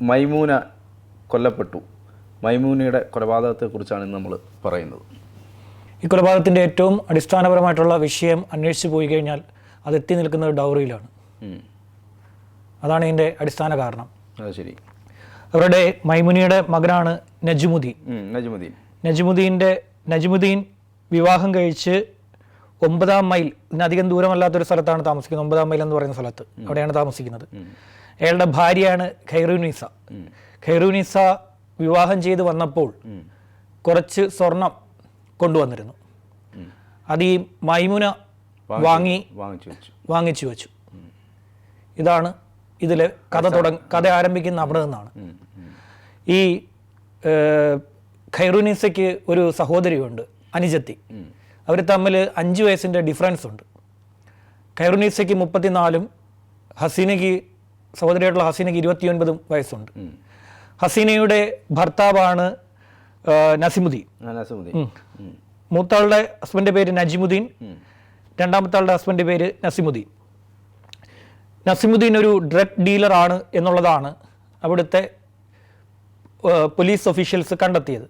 മൈമൂന കൊല്ലപ്പെട്ടു. മൈമൂനയുടെ കൊലപാതകത്തെക്കുറിച്ചാണ് ഇന്ന് നമ്മൾ പറയുന്നത്. ഈ കൊലപാതകത്തിൻ്റെ ഏറ്റവും അടിസ്ഥാനപരമായിട്ടുള്ള വിഷയം അന്വേഷിച്ച് പോയി കഴിഞ്ഞാൽ അത് എത്തി നിൽക്കുന്നത് ഡൗറിയിലാണ്. അതാണ് ഇതിൻ്റെ അടിസ്ഥാന കാരണം. അത് ശരി. അവരുടെ മൈമുനിയുടെ മകനാണ് നജ്മുദ്ദീൻ. നജ്മുദ്ദീൻ വിവാഹം കഴിച്ച് 9-ാം മൈൽ, അധികം ദൂരമല്ലാത്തൊരു സ്ഥലത്താണ് താമസിക്കുന്നത്. 9-ാം മൈൽ എന്ന് പറയുന്ന സ്ഥലത്ത് അവിടെയാണ് താമസിക്കുന്നത്. അയാളുടെ ഭാര്യയാണ് ഖൈറുനിസ. ഖൈറുനിസ വിവാഹം ചെയ്ത് വന്നപ്പോൾ കുറച്ച് സ്വർണം കൊണ്ടുവന്നിരുന്നു. അത് ഈ മൈമുന വാങ്ങിച്ചു വെച്ചു. ഇതാണ് ഇതിലെ കഥ ആരംഭിക്കുന്ന അവിടെ നിന്നാണ്. ഈ ഖൈറുനിസയ്ക്ക് ഒരു സഹോദരിയുണ്ട്, അനുജത്തി. അവർ തമ്മിൽ 5 വയസ്സിൻ്റെ ഡിഫറൻസ് ഉണ്ട്. ഖൈറുനിസയ്ക്ക് 34-ഉം ഹസീനയ്ക്ക്, സഹോദരിയായിട്ടുള്ള ഹസീനയ്ക്ക് 29 വയസ്സുണ്ട്. ഹസീനയുടെ ഭർത്താവാണ് നസിമുദ്ദീൻ. മൂത്താളുടെ ഹസ്ബൻഡിൻ്റെ പേര് നജ്മുദ്ദീൻ, രണ്ടാമത്തെ ആളുടെ ഹസ്ബൻഡിൻ്റെ പേര് നസിമുദ്ദീൻ. നസിമുദ്ദീൻ ഒരു ഡ്രഗ് ഡീലറാണ് എന്നുള്ളതാണ് അവിടുത്തെ പോലീസ് ഒഫീഷ്യൽസ് കണ്ടെത്തിയത്.